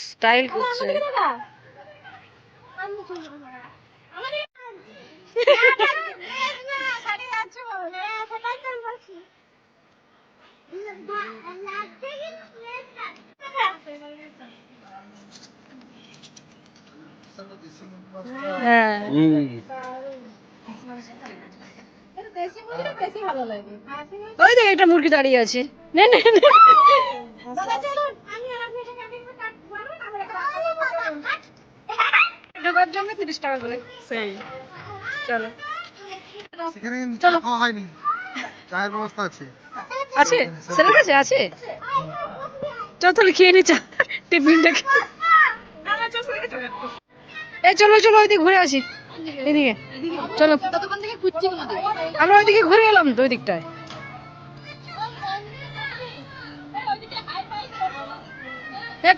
Style করছে। হ্যাঁ ওই দেখ একটা মুরগি দাঁড়িয়ে আছে। ঢোকার জন্য 30 টাকা করে। সেই চলো চলো। হয়নি, চায়ের ব্যবস্থা আছে। আছে ছেলের কাছে আছে। চল তাহলে খেয়ে নি চা টিফিনটা। এই চলো চলো ওইদিকে ঘুরে আসি। এদিকে চলো, আমরা ওইদিকে ঘুরে এলাম তো ওই দিকটায়।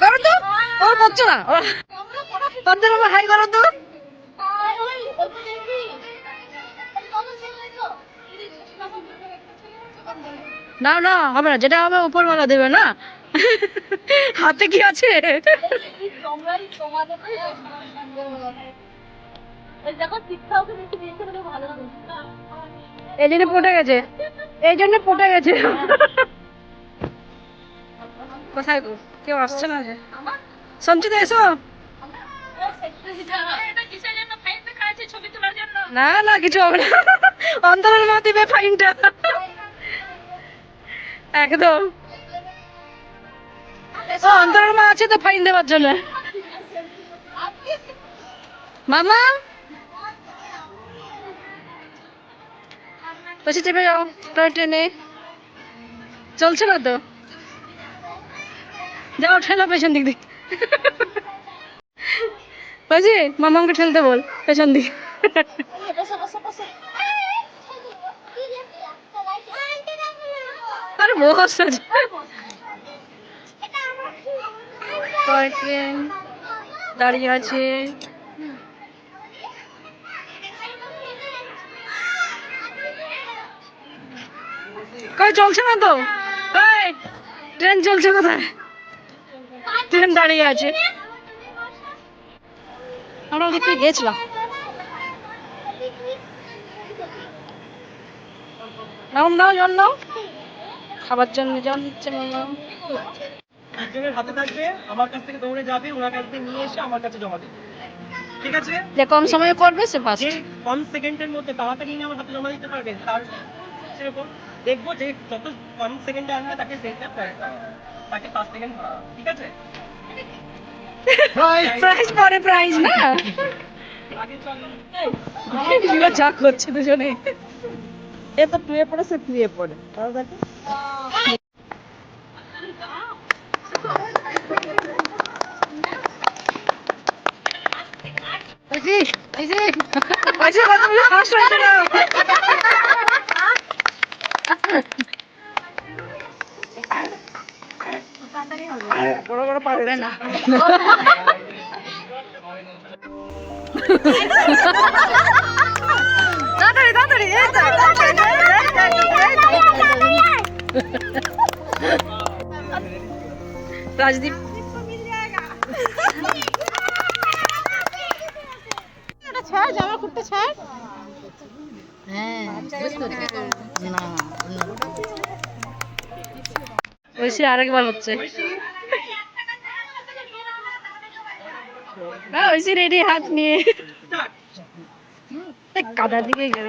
করো তো, ও করছো না তোদের আমার হাই করো তো। না না হবে না, যেটা হবে উপরওয়ালা দেবে না, হাতে কি আছে। এই জন্য পটে গেছে, এই জন্য পটে গেছে। কোথায় গো, কেউ আসছে না যে? সঞ্চিতা এসো। না না কিছু হবে না, অন্তরের মা দিবে ফাইনটা একদম। অন্তরের মা আছে তো ফাইন দেওয়ার জন্য। মামা বসে চেপে যাও টয় ট্রেনে, চলছে না তো, যাও ঠেলো পেছন দিক দিয়ে। বুঝি মামাকে ঠেলতে বল পেছন দিকে। আরে বস টয় ট্রেন দাঁড়িয়ে আছে। কই চলছে না তো, ট্রেন চলছে কোথায়? ট্রেন দাঁড়িয়ে আছে, আমরা ওদিকে গেছিলাম। নাও নাও জল নাও, খাবার জন্য জল দিচ্ছে মামা। একজনের হাতে থাকবে, আমার কাছ থেকে দৌড়ে যাবে, ওনার কাছ থেকে নিয়ে এসে আমার কাছে জমা দেবে, ঠিক আছে? যে কম সময়ে করবে সে ফার্স্ট। যে কম সেকেন্ডের মধ্যে তাড়াতাড়ি নিয়ে আমার হাতে জমা দিতে পারবে, তার সেরকম দেখবো যে যত কম সেকেন্ডে আসবে তাকে দেখতে পারে, তাকে 5 সেকেন্ড ধরা, ঠিক আছে? প্রাইজ পরে প্রাইজ না, আগে চলো। এগুলো যা করছে দুজনে। এ তো 2 এ পড়ে, সে 3 এ পড়ে, তাহলে দেখো। বুঝি এই যে ওই যে কতগুলো ফার্স্ট হয়েছে না। বড় বড় পারবে না। তাড়াতাড়ি তাড়াতাড়ি রাজদীপ ছাড়, জামা কুর্তা ছাড়। ওইসে আরেকবার হচ্ছে না, ওইসে রেডি হাত নিয়ে কাদার দিকে গেল।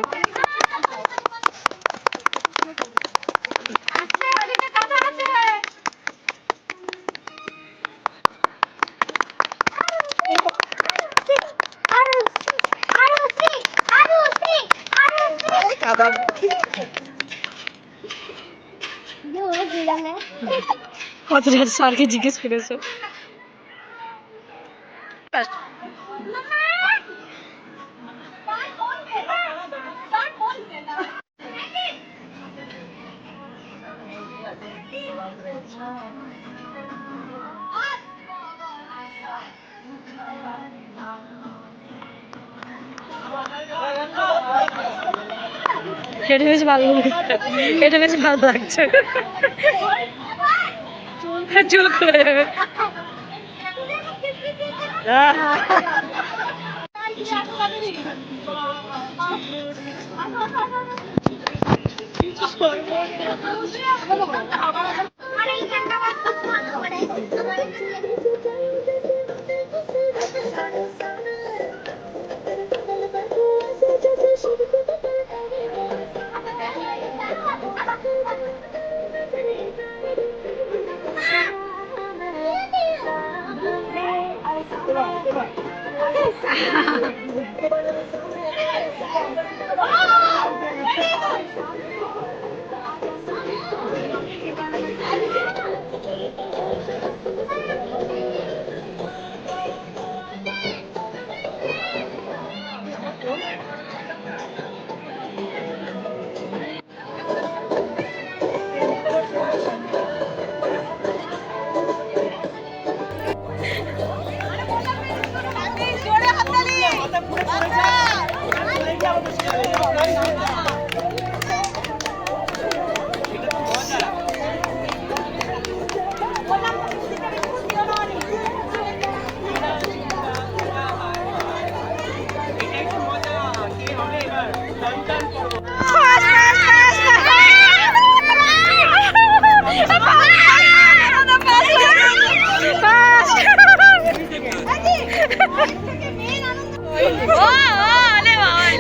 কতটা স্যারকে জিজ্ঞেস করেছো? এটা বেশ ভালো, এটা বেশ ভালো লাগছে। চুল করে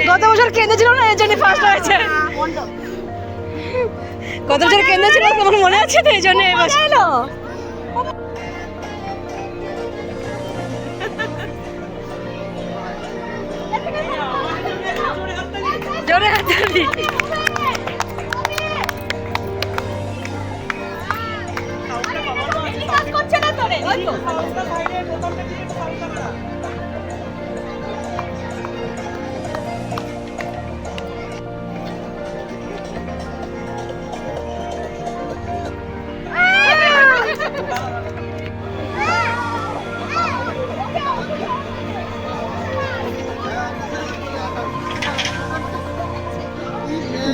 গত বছর কেঁদেছিল না, এর জন্য ফার্স্ট হয়েছে। গত বছর কেঁদেছিল, তোমার মনে আছে তো, এই জন্য এলো। জোরে হাততালি।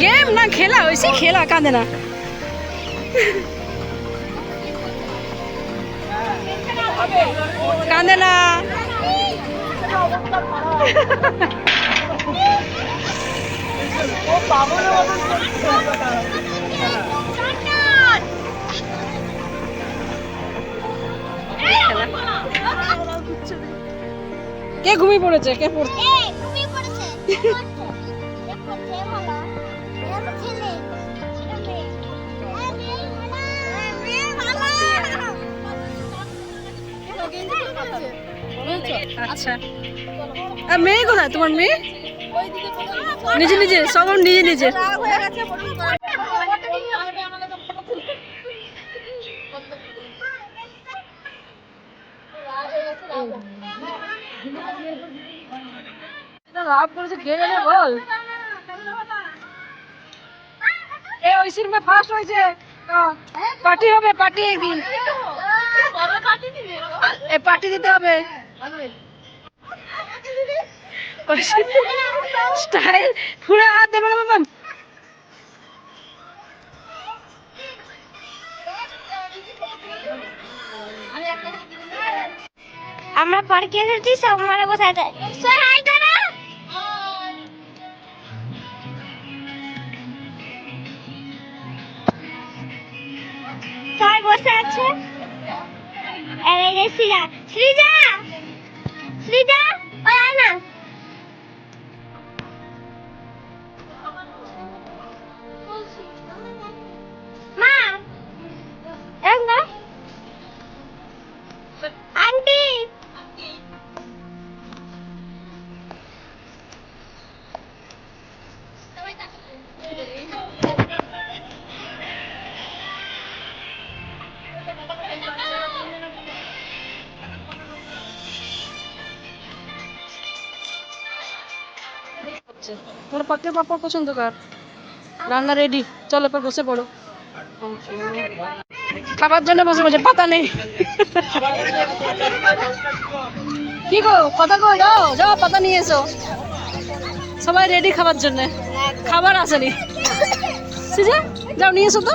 गेम ना खेला, वैसे खेला, कांदे ना। कांदे ना। কে ঘুমিয়ে পড়েছে? কে পড়ছে? ঘুমিয়ে পড়েছে। আচ্ছা, আর মেয়ে কোথায় তোমার? মেয়ে নিজে নিজে, সব নিজে নিজে। লাভ করেছে কে জানে, বল। এ ঐশীর মেয়ে ফার্স্ট হয়েছে, পার্টি হবে, পার্টি একদিন। এ পার্টি দিতে হবে। স্টাইল পুরো হাত দেবে বাবা। আমরা পার্কে এসেছি, সব মানে কোথায় যায়? হাই করো। সবাই বসে আছে। আর এই যে সৃজা, সৃজা, সৃজা, ওই আয় না। মা, এক না। আন্টি, তোমার পাতে পাপড় পছন্দ কার? রান্না রেডি, চলো এবার বসে পড়ো। খাবার জন্য বসে বসে, পাতা নেই। কি গো, পাতা কই? যাও যাও, পাতা নিয়ে এসো। সবাই রেডি খাবার জন্য, খাবার আসেনি। সিজা যাও নিয়ে এসো তো।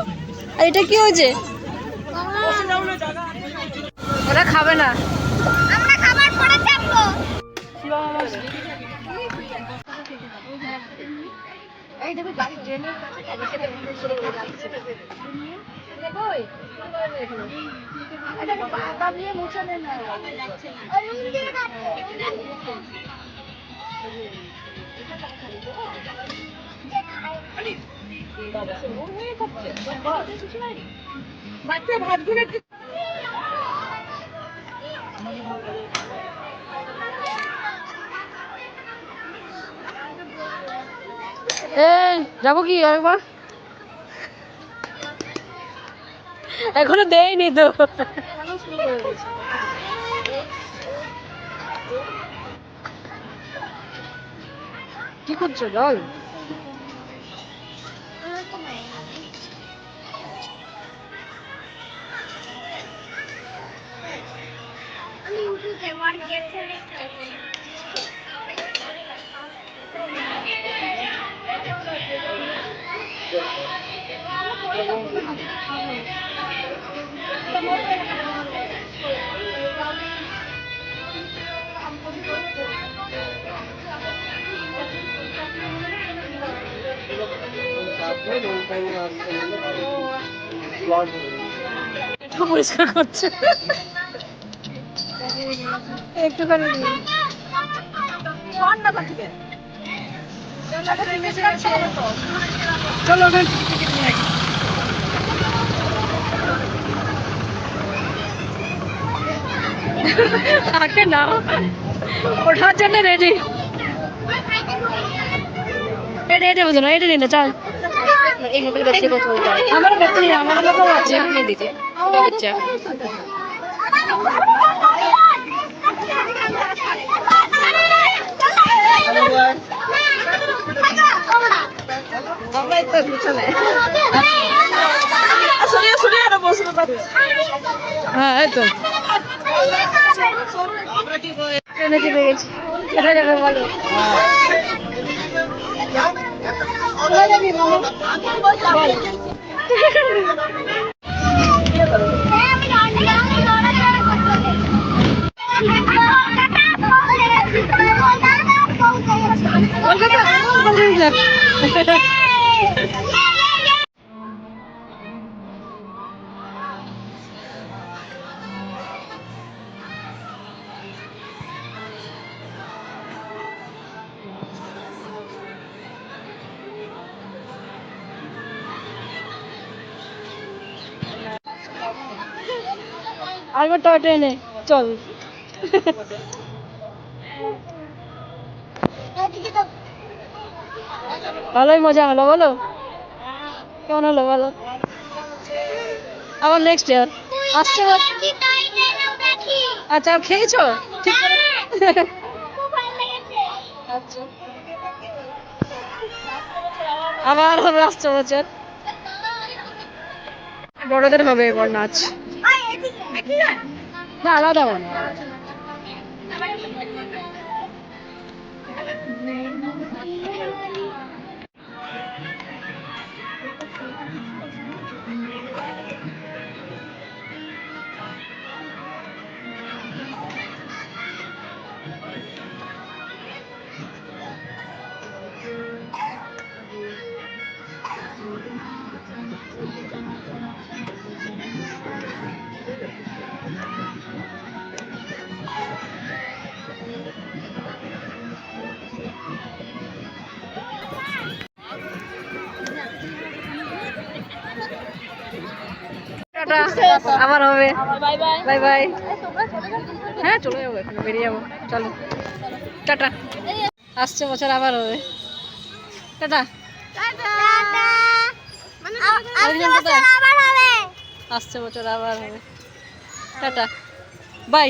আর এটা কি হয়েছে? ওরা খাবে না। আমরা খাবার পড়েছে। এই দেখো গাড়ি ট্রেনের কাছে চলে যাচ্ছে এটা বাবা দিয়ে মুছে দেন না বাচ্চা ভাতগুলো যাবো কি একবার এখনো দেয়নি তো কি করছো জল একটু পরিষ্কার করছে একটুখানি চলো ওখানে টিকিট নিয়ে আসি থাকে না ওঠার জন্য রেডি এটা এটা বুঝো না এটা নিন চল আমার বাচ্চা আমার লোক আছে নিয়ে দিতে বাচ্চা হ্যাঁ এই তো ট্রেনে চেপে গেছি এটা যাবে বলো আরেকবার টয় ট্রেনে চল ভালোই মজা হলো বলো কেমন হলো বলো আবার নেক্সট ইয়ার আসছে আচ্ছা খেয়েছো ঠিক করে আচ্ছা আবার হবে আসছে বছর বড়দের হবে এবার নাচ না আলাদা মনে আবার হবে বাই বাই হ্যাঁ চলে যাবো এখন বেরিয়ে যাবো চলো টাটা আসছে বছর আবার হবে টাটা আসছে বছর আবার হবে টাটা বাই